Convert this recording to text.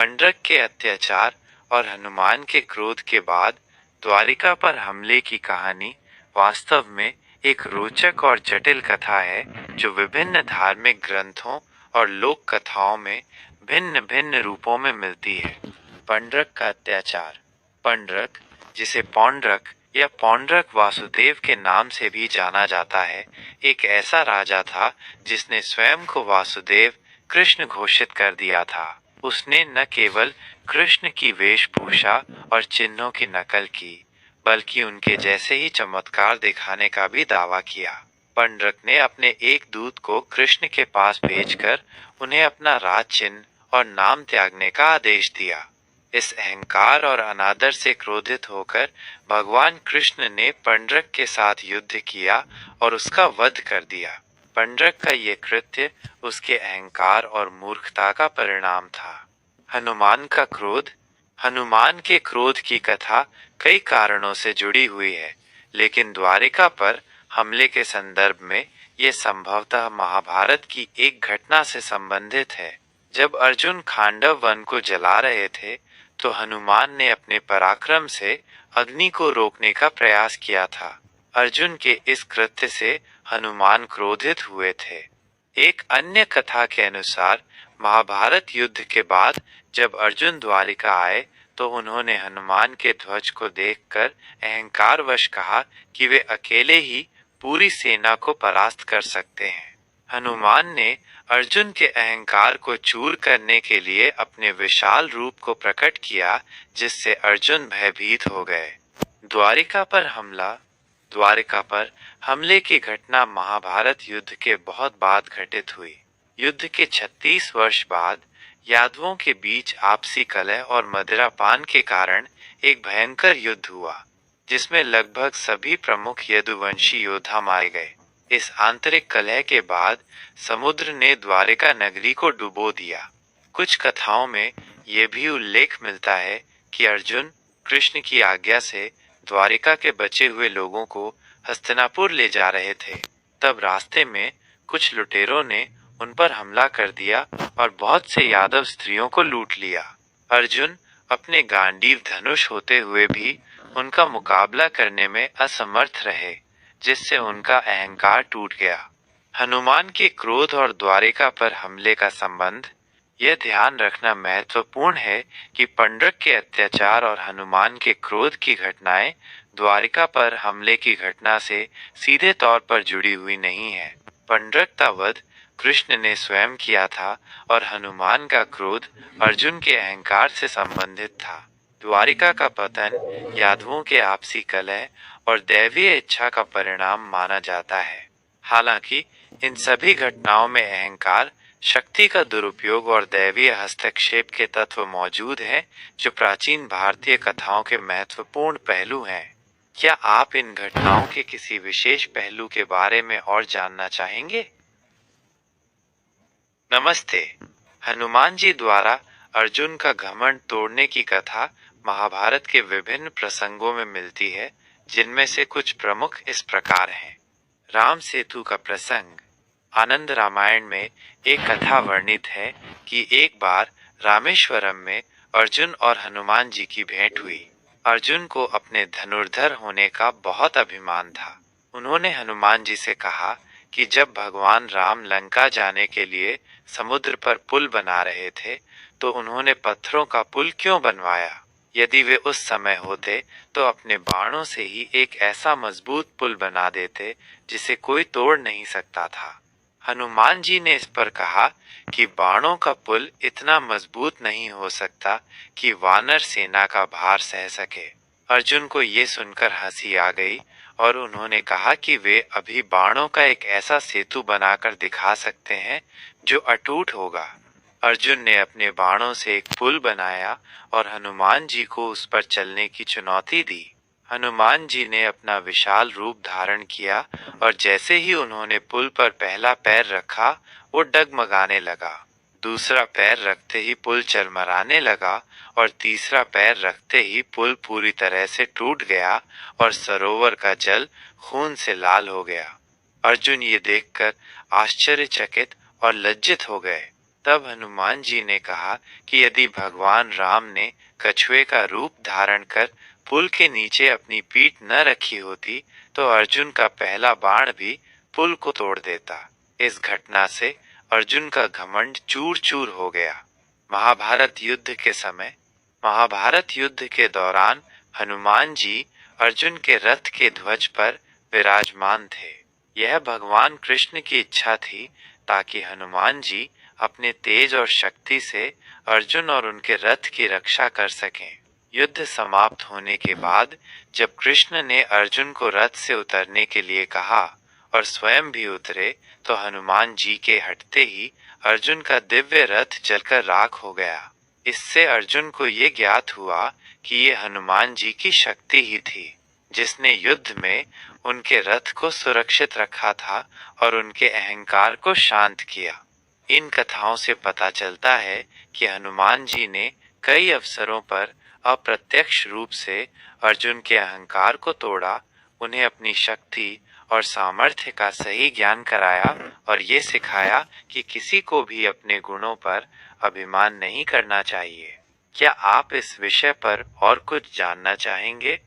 पंडरक के अत्याचार और हनुमान के क्रोध के बाद द्वारिका पर हमले की कहानी वास्तव में एक रोचक और जटिल कथा है जो विभिन्न धार्मिक ग्रंथों और लोक कथाओं में भिन्न भिन्न रूपों में मिलती है। पंडरक का अत्याचार। पंडरक, जिसे पौंड्रक या पौंड्रक वासुदेव के नाम से भी जाना जाता है, एक ऐसा राजा था जिसने स्वयं को वासुदेव कृष्ण घोषित कर दिया था। उसने न केवल कृष्ण की वेशभूषा और चिन्हों की नकल की, बल्कि उनके जैसे ही चमत्कार दिखाने का भी दावा किया। पंडरक ने अपने एक दूत को कृष्ण के पास भेजकर उन्हें अपना राज चिन्ह और नाम त्यागने का आदेश दिया। इस अहंकार और अनादर से क्रोधित होकर भगवान कृष्ण ने पंडरक के साथ युद्ध किया और उसका वध कर दिया। पंडरक का ये कृत्य उसके अहंकार और मूर्खता का परिणाम था। हनुमान का क्रोध। हनुमान के क्रोध की कथा कई कारणों से जुड़ी हुई है, लेकिन द्वारिका पर हमले के संदर्भ में ये संभवतः महाभारत की एक घटना से संबंधित है। जब अर्जुन खांडव वन को जला रहे थे, तो हनुमान ने अपने पराक्रम से अग्नि को रोकने का प्रयास किया था। अर्जुन के इस कृत्य से हनुमान क्रोधित हुए थे। एक अन्य कथा के अनुसार महाभारत युद्ध के बाद जब अर्जुन द्वारिका आए, तो उन्होंने हनुमान के ध्वज को देखकर अहंकारवश कहा कि वे अकेले ही पूरी सेना को परास्त कर सकते हैं। हनुमान ने अर्जुन के अहंकार को चूर करने के लिए अपने विशाल रूप को प्रकट किया, जिससे अर्जुन भयभीत हो गए। द्वारिका पर हमला। द्वारिका पर हमले की घटना महाभारत युद्ध के बहुत बाद घटित हुई। युद्ध के 36 वर्ष बाद यादवों के बीच आपसी कलह और मदिरापान के कारण एक भयंकर युद्ध हुआ, जिसमें लगभग सभी प्रमुख यदुवंशी योद्धा मारे गए। इस आंतरिक कलह के बाद समुद्र ने द्वारिका नगरी को डुबो दिया। कुछ कथाओं में यह भी उल्लेख मिलता है कि अर्जुन कृष्ण की आज्ञा से द्वारिका के बचे हुए लोगों को हस्तिनापुर ले जा रहे थे। तब रास्ते में कुछ लुटेरों ने उन पर हमला कर दिया और बहुत से यादव स्त्रियों को लूट लिया। अर्जुन अपने गांडीव धनुष होते हुए भी उनका मुकाबला करने में असमर्थ रहे, जिससे उनका अहंकार टूट गया। हनुमान के क्रोध और द्वारिका पर हमले का संबंध। यह ध्यान रखना महत्वपूर्ण है कि पंडरक के अत्याचार और हनुमान के क्रोध की घटनाएं द्वारिका पर हमले की घटना से सीधे तौर पर जुड़ी हुई नहीं है। पंडरक का वध कृष्ण ने स्वयं किया था और हनुमान का क्रोध अर्जुन के अहंकार से संबंधित था। द्वारिका का पतन यादवों के आपसी कलह और दैवीय इच्छा का परिणाम माना जाता है। हालांकि इन सभी घटनाओं में अहंकार, शक्ति का दुरुपयोग और दैवीय हस्तक्षेप के तत्व मौजूद हैं, जो प्राचीन भारतीय कथाओं के महत्वपूर्ण पहलू हैं। क्या आप इन घटनाओं के किसी विशेष पहलू के बारे में और जानना चाहेंगे? नमस्ते। हनुमान जी द्वारा अर्जुन का घमंड तोड़ने की कथा महाभारत के विभिन्न प्रसंगों में मिलती है, जिनमें से कुछ प्रमुख इस प्रकार हैं। राम सेतु का प्रसंग। आनंद रामायण में एक कथा वर्णित है कि एक बार रामेश्वरम में अर्जुन और हनुमान जी की भेंट हुई। अर्जुन को अपने धनुर्धर होने का बहुत अभिमान था। उन्होंने हनुमान जी से कहा कि जब भगवान राम लंका जाने के लिए समुद्र पर पुल बना रहे थे, तो उन्होंने पत्थरों का पुल क्यों बनवाया? यदि वे उस समय होते तो अपने बाणों से ही एक ऐसा मजबूत पुल बना देते जिसे कोई तोड़ नहीं सकता था। हनुमान जी ने इस पर कहा कि बाणों का पुल इतना मजबूत नहीं हो सकता कि वानर सेना का भार सह सके। अर्जुन को ये सुनकर हंसी आ गई और उन्होंने कहा कि वे अभी बाणों का एक ऐसा सेतु बनाकर दिखा सकते हैं जो अटूट होगा। अर्जुन ने अपने बाणों से एक पुल बनाया और हनुमान जी को उस पर चलने की चुनौती दी। हनुमान जी ने अपना विशाल रूप धारण किया और जैसे ही उन्होंने पुल पर पहला पैर रखा, वो डगमगाने लगा। दूसरा पैर रखते ही पुल चरमराने लगा और तीसरा पैर रखते ही पुल पूरी तरह से टूट गया और सरोवर का जल खून से लाल हो गया। अर्जुन ये देखकर आश्चर्यचकित और लज्जित हो गए। तब हनुमान जी ने कहा कि यदि भगवान राम ने कछुए का रूप धारण कर पुल के नीचे अपनी पीठ न रखी होती तो अर्जुन का पहला बाण भी पुल को तोड़ देता। इस घटना से अर्जुन का घमंड चूर चूर हो गया। महाभारत युद्ध के दौरान हनुमान जी अर्जुन के रथ के ध्वज पर विराजमान थे। यह भगवान कृष्ण की इच्छा थी ताकि हनुमान जी अपने तेज और शक्ति से अर्जुन और उनके रथ की रक्षा कर सकें। युद्ध समाप्त होने के बाद जब कृष्ण ने अर्जुन को रथ से उतरने के लिए कहा और स्वयं भी उतरे तो हनुमान जी के हटते ही अर्जुन का दिव्य रथ जलकर राख हो गया। इससे अर्जुन को ये ज्ञात हुआ कि ये हनुमान जी की शक्ति ही थी जिसने युद्ध में उनके रथ को सुरक्षित रखा था और उनके अहंकार को शांत किया। इन कथाओं से पता चलता है कि हनुमान जी ने कई अवसरों पर अप्रत्यक्ष रूप से अर्जुन के अहंकार को तोड़ा, उन्हें अपनी शक्ति और सामर्थ्य का सही ज्ञान कराया और ये सिखाया कि किसी को भी अपने गुणों पर अभिमान नहीं करना चाहिए। क्या आप इस विषय पर और कुछ जानना चाहेंगे?